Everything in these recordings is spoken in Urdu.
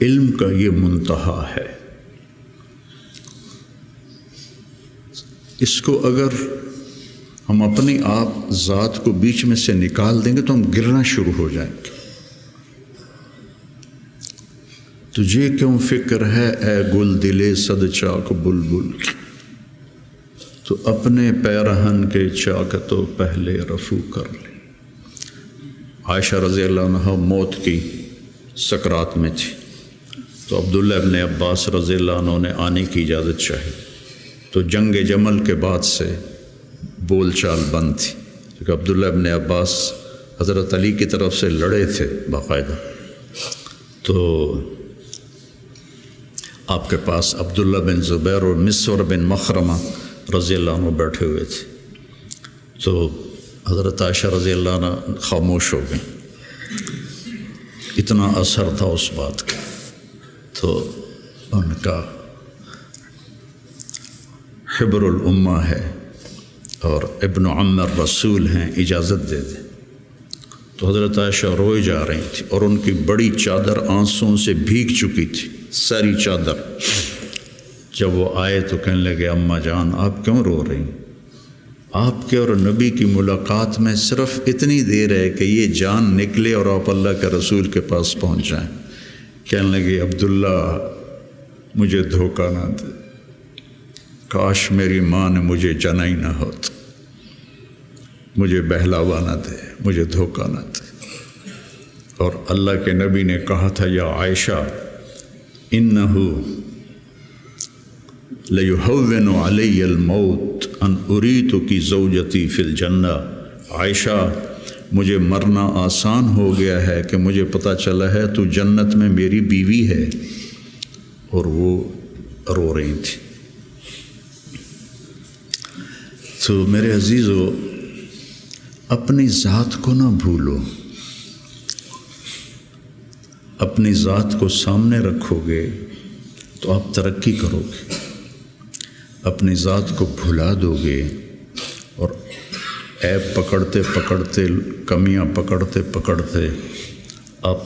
علم کا یہ منتہا ہے، اس کو اگر ہم اپنی آپ ذات کو بیچ میں سے نکال دیں گے تو ہم گرنا شروع ہو جائیں گے۔ تجھے کیوں فکر ہے اے گل دلے صد چاک بلبل کی، تو اپنے پیرہن کے چاک تو پہلے رفو کر لے۔ عائشہ رضی اللہ عنہ موت کی سکرات میں تھی، تو عبداللہ ابن عباس رضی اللہ عنہ نے آنے کی اجازت چاہی، تو جنگ جمل کے بعد سے بول چال بند تھی، کیونکہ عبداللہ ابن عباس حضرت علی کی طرف سے لڑے تھے باقاعدہ، تو آپ کے پاس عبداللہ بن زبیر اور مسور بن مخرمہ رضی اللہ عنہ بیٹھے ہوئے تھے، تو حضرت عائشہ رضی اللہ عنہ خاموش ہو گئیں، اتنا اثر تھا اس بات کا۔ تو ان کا حبر الامہ ہے اور ابن عم الرسول ہیں، اجازت دے دیں۔ تو حضرت عائشہ روئے جا رہی تھی اور ان کی بڑی چادر آنسوں سے بھیگ چکی تھی، ساری چادر۔ جب وہ آئے تو کہنے لگے اماں جان آپ کیوں رو رہی ہیں؟ آپ کے اور نبی کی ملاقات میں صرف اتنی دیر ہے کہ یہ جان نکلے اور آپ اللہ کے رسول کے پاس پہنچ جائیں۔ کہنے لگے عبداللہ مجھے دھوکہ نہ دے، کاش میری ماں نے مجھے جنا ہی نہ ہوتا، مجھے بہلاوا نہ دے، مجھے دھوکہ نہ دے۔ اور اللہ کے نبی نے کہا تھا یا عائشہ انہو لیہون علی الموت ان اریتکی زوجتی فی الجنہ، عائشہ مجھے مرنا آسان ہو گیا ہے کہ مجھے پتہ چلا ہے تو جنت میں میری بیوی ہے۔ اور وہ رو رہی تھی۔ تو میرے عزیزو اپنی ذات کو نہ بھولو، اپنی ذات کو سامنے رکھو گے تو آپ ترقی کرو گے، اپنی ذات کو بھلا دو گے اور عیب پکڑتے پکڑتے، کمیاں پکڑتے پکڑتے آپ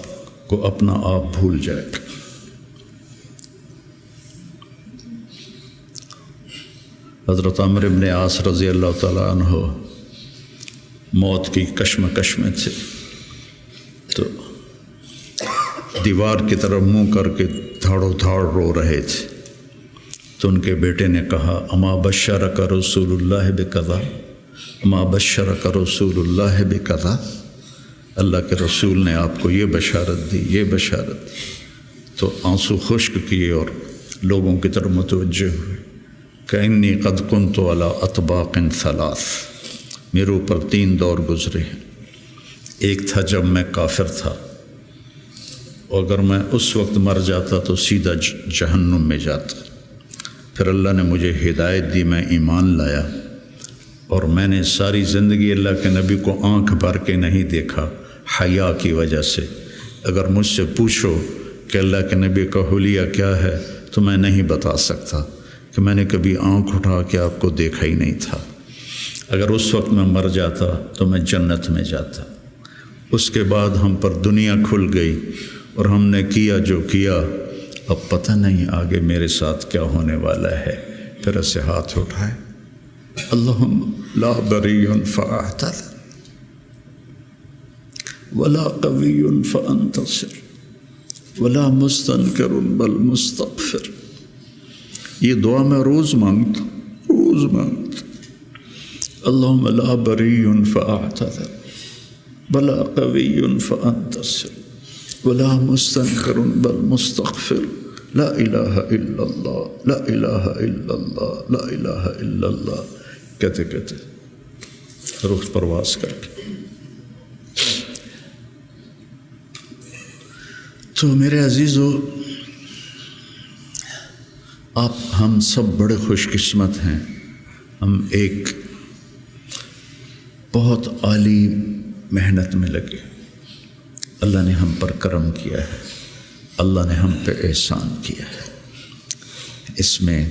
کو اپنا آپ بھول جائے گا۔ حضرت عمرو بن عاص رضی اللہ تعالیٰ عنہ موت کی کشمکش میں تھے، تو دیوار کی طرف منہ کر کے دھاڑو دھاڑ رو رہے تھے، تو ان کے بیٹے نے کہا اما بشرک رسول اللہ بکذا، اما بشرک رسول اللہ بکذا، اللہ کے رسول نے آپ کو یہ بشارت دی، یہ بشارت دی۔ تو آنسو خشک کیے اور لوگوں کی طرف متوجہ ہوئے کہ انی قد کنت علی اطباق ثلاث، میرے اوپر 3 دور گزرے ہیں۔ ایک تھا جب میں کافر تھا، اور اگر میں اس وقت مر جاتا تو سیدھا جہنم میں جاتا، پھر اللہ نے مجھے ہدایت دی، میں ایمان لایا، اور میں نے ساری زندگی اللہ کے نبی کو آنکھ بھر کے نہیں دیکھا حیا کی وجہ سے۔ اگر مجھ سے پوچھو کہ اللہ کے نبی کا حلیہ کیا ہے تو میں نہیں بتا سکتا کہ میں نے کبھی آنکھ اٹھا کے آپ کو دیکھا ہی نہیں تھا۔ اگر اس وقت میں مر جاتا تو میں جنت میں جاتا۔ اس کے بعد ہم پر دنیا کھل گئی اور ہم نے کیا جو کیا، اب پتہ نہیں آگے میرے ساتھ کیا ہونے والا ہے۔ پھر اسے ہاتھ اٹھائے، اللہم لا بری فاعتذر ولا قوی فانتصر ولا مستنکر بل مستغفر۔ یہ دعا میں روز مانگتا، روز مانگتا، اللہم لا بری فاعتذر ولا قوی فانتصر ولا مستنکر بل مستغفر، لا الہ الا اللہ، لا الہ الا اللہ، لا الہ الا اللہ کہتے کہتے روح پرواز کر کے۔ تو میرے عزیزو، آپ ہم سب بڑے خوش قسمت ہیں، ہم ایک بہت عالی محنت میں لگے، اللہ نے ہم پر کرم کیا ہے، اللہ نے ہم پہ احسان کیا ہے۔ اس میں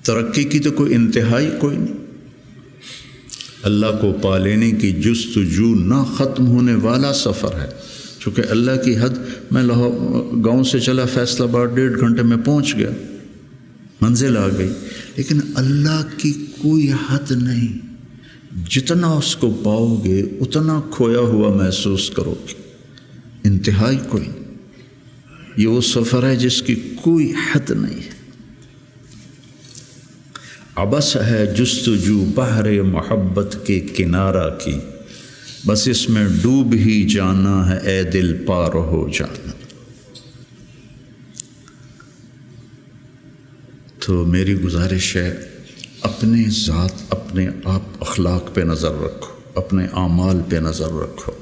ترقی کی تو کوئی انتہائی کوئی نہیں۔ اللہ کو پا لینے کی جستجو نہ ختم ہونے والا سفر ہے۔ چونکہ اللہ کی حد، میں گاؤں سے چلا فیصل آباد 1.5 گھنٹے میں پہنچ گیا، منزل آ گئی، لیکن اللہ کی کوئی حد نہیں۔ جتنا اس کو پاؤ گے اتنا کھویا ہوا محسوس کرو گے، انتہائی کوئی نہیں۔ یہ وہ سفر ہے جس کی کوئی حد نہیں ہے۔ عبث ہے جستجو بحر محبت کے کنارہ کی، بس اس میں ڈوب ہی جانا ہے اے دل پار ہو جانا۔ تو میری گزارش ہے، اپنے ذات، اپنے آپ اخلاق پہ نظر رکھو، اپنے اعمال پہ نظر رکھو،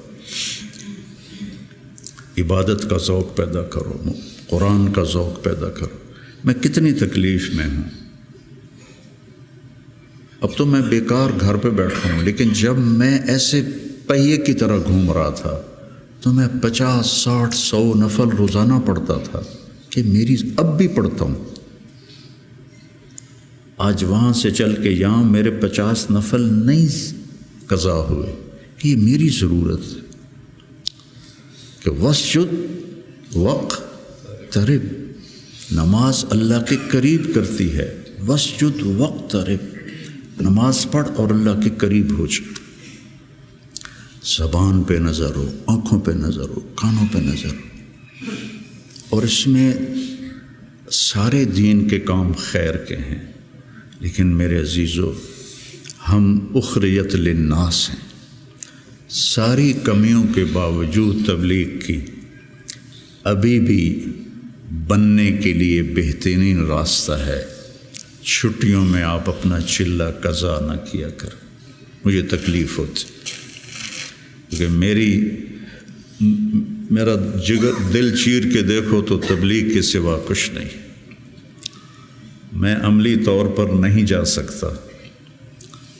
عبادت کا ذوق پیدا کرو، قرآن کا ذوق پیدا کرو۔ میں کتنی تکلیف میں ہوں، اب تو میں بیکار گھر پہ بیٹھا ہوں، لیکن جب میں ایسے پہیے کی طرح گھوم رہا تھا تو میں 50، 60، 100 نفل روزانہ پڑھتا تھا، کہ میری اب بھی پڑھتا ہوں۔ آج وہاں سے چل کے یہاں میرے 50 نفل نہیں قضا ہوئے، کہ یہ میری ضرورت ہے کہ وسجد واقترب، نماز اللہ کے قریب کرتی ہے۔ وسجد واقترب، نماز پڑھ اور اللہ کے قریب ہو جا۔ زبان پہ نظر ہو، آنکھوں پہ نظر ہو، کانوں پہ نظر ہو، اور اس میں سارے دین کے کام خیر کے ہیں، لیکن میرے عزیزو، ہم اخریت للناس ہیں۔ ساری کمیوں کے باوجود تبلیغ کی، ابھی بھی بننے کے لیے بہترین راستہ ہے۔ چھٹیوں میں آپ اپنا چلہ قضا نہ کیا کر، مجھے تکلیف ہوتی، کیونکہ میرا جگر دل چیر کے دیکھو تو تبلیغ کے سوا کچھ نہیں۔ میں عملی طور پر نہیں جا سکتا،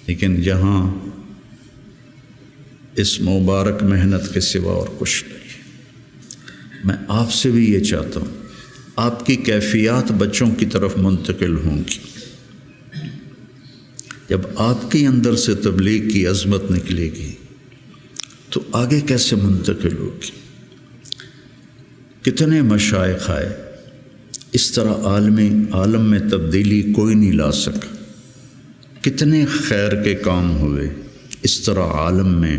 لیکن یہاں اس مبارک محنت کے سوا اور کچھ نہیں۔ میں آپ سے بھی یہ چاہتا ہوں، آپ کی کیفیات بچوں کی طرف منتقل ہوں گی۔ جب آپ کے اندر سے تبلیغ کی عظمت نکلے گی تو آگے کیسے منتقل ہوگی؟ کتنے مشائخ آئے، اس طرح عالم میں تبدیلی کوئی نہیں لا سکا۔ کتنے خیر کے کام ہوئے، اس طرح عالم میں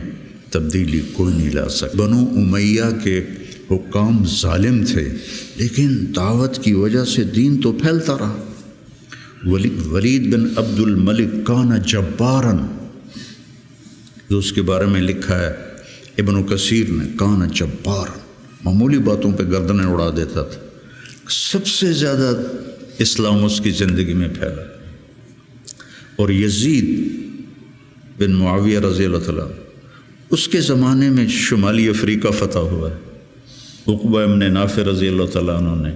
تبدیلی کوئی نہیں لا سکا۔ بنو امیہ کے حکام ظالم تھے، لیکن دعوت کی وجہ سے دین تو پھیلتا رہا۔ ولید بن عبد الملک کان جباراً، جو اس کے بارے میں لکھا ہے ابن کثیر نے، کان جباراً، معمولی باتوں پہ گردنیں اڑا دیتا تھا۔ سب سے زیادہ اسلام اس کی زندگی میں پھیلا۔ اور یزید بن معاویہ رضی اللہ تعالیٰ، اس کے زمانے میں شمالی افریقہ فتح ہوا ہے۔ عقبہ ابن نافع رضی اللہ تعالیٰ عنہ نے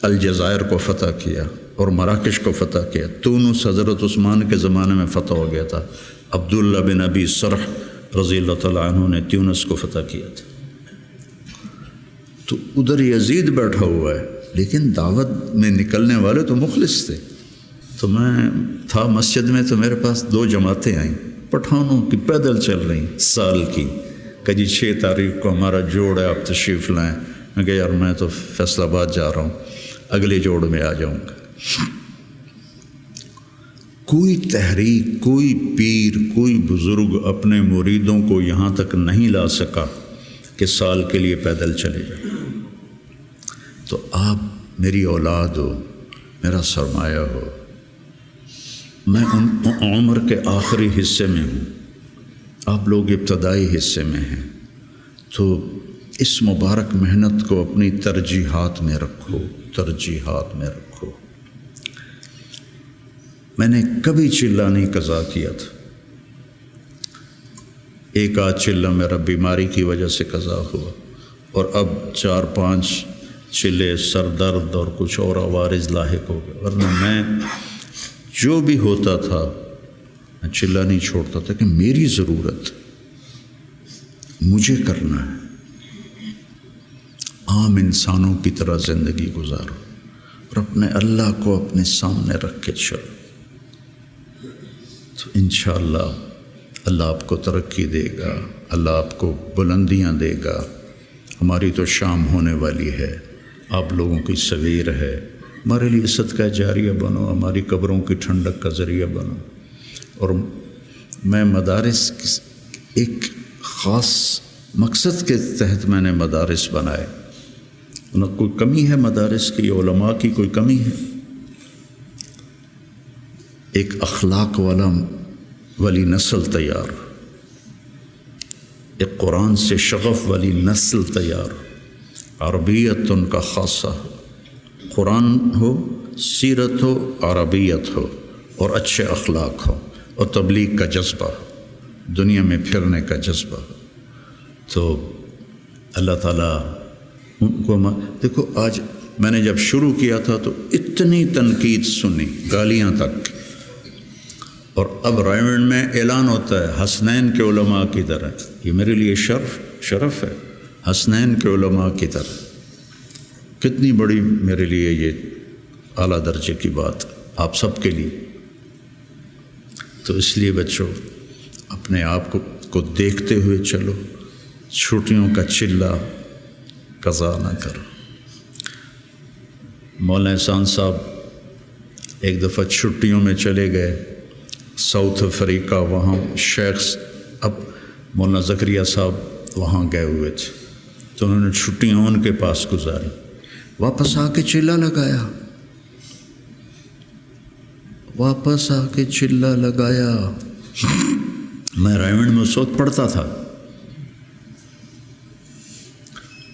الجزائر کو فتح کیا اور مراکش کو فتح کیا۔ تونس حضرت عثمان کے زمانے میں فتح ہو گیا تھا۔ عبداللہ بن ابی سرح رضی اللہ تعالیٰ عنہ نے تونس کو فتح کیا تھا۔ تو ادھر یزید بیٹھا ہوا ہے، لیکن دعوت میں نکلنے والے تو مخلص تھے۔ تو میں تھا مسجد میں، تو میرے پاس 2 جماعتیں آئیں، پٹھانوں کی، پیدل چل رہی سال کی، کہ جی 6 تاریخ کو ہمارا جوڑ ہے، آپ تشریف لائیں۔ میں کہا یار میں تو فیصل آباد جا رہا ہوں، اگلے جوڑ میں آ جاؤں گا۔ کوئی تحریک، کوئی پیر، کوئی بزرگ اپنے مریدوں کو یہاں تک نہیں لا سکا کہ سال کے لیے پیدل چلے جائیں۔ تو آپ میری اولاد ہو، میرا سرمایہ ہو، میں عمر کے آخری حصے میں ہوں، آپ لوگ ابتدائی حصے میں ہیں، تو اس مبارک محنت کو اپنی ترجیحات میں رکھو، ترجیحات میں رکھو۔ میں نے کبھی چلہ نہیں قضا کیا تھا، ایک آدھ چلہ میرا بیماری کی وجہ سے قضا ہوا، اور اب 4-5 چلے سر درد اور کچھ اور عوارض لاحق ہو گئے، ورنہ میں جو بھی ہوتا تھا میں چلہ نہیں چھوڑتا تھا، کہ میری ضرورت مجھے کرنا ہے۔ عام انسانوں کی طرح زندگی گزارو، اور اپنے اللہ کو اپنے سامنے رکھ کے چلو، تو انشاءاللہ اللہ آپ کو ترقی دے گا، اللہ آپ کو بلندیاں دے گا۔ ہماری تو شام ہونے والی ہے، آپ لوگوں کی سویر ہے، ہمارے لیے صدقہ جاریہ بنو، ہماری قبروں کی ٹھنڈک کا ذریعہ بنو۔ اور میں مدارس ایک خاص مقصد کے تحت میں نے مدارس بنائے، نہ کوئی کمی ہے مدارس کی، علماء کی کوئی کمی ہے؟ ایک اخلاق والی نسل تیار، ایک قرآن سے شغف والی نسل تیار، عربیت ان کا خاصہ ہو، قرآن ہو، سیرت ہو، عربیت ہو، اور اچھے اخلاق ہو، اور تبلیغ کا جذبہ ہو، دنیا میں پھرنے کا جذبہ ہو۔ تو اللہ تعالیٰ ان کو دیکھو، آج میں نے جب شروع کیا تھا تو اتنی تنقید سنی، گالیاں تک، اور اب رائمنڈ میں اعلان ہوتا ہے حسنین کے علماء کی طرح۔ یہ میرے لیے شرف ہے، حسنین کے علماء کی طرح، کتنی بڑی میرے لیے یہ اعلیٰ درجے کی بات آپ سب کے لیے۔ تو اس لیے بچوں اپنے آپ کو دیکھتے ہوئے چلو، چھٹیوں کا چلہ قضا نہ کرو۔ مولانا احسان صاحب ایک دفعہ چھٹیوں میں چلے گئے ساؤتھ افریقہ، وہاں شیخ اب مولانا زکریا صاحب وہاں گئے ہوئے تھے، تو انہوں نے چھٹیاں ان کے پاس گزاری، واپس آ کے چلہ لگایا، واپس آ کے چلہ لگایا۔ میں رائمنڈ میں اس وقت پڑھتا تھا،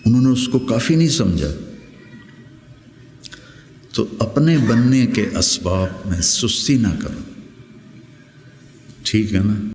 انہوں نے اس کو کافی نہیں سمجھا۔ تو اپنے بننے کے اسباب میں سستی نہ کرو، ٹھیک ہے نا؟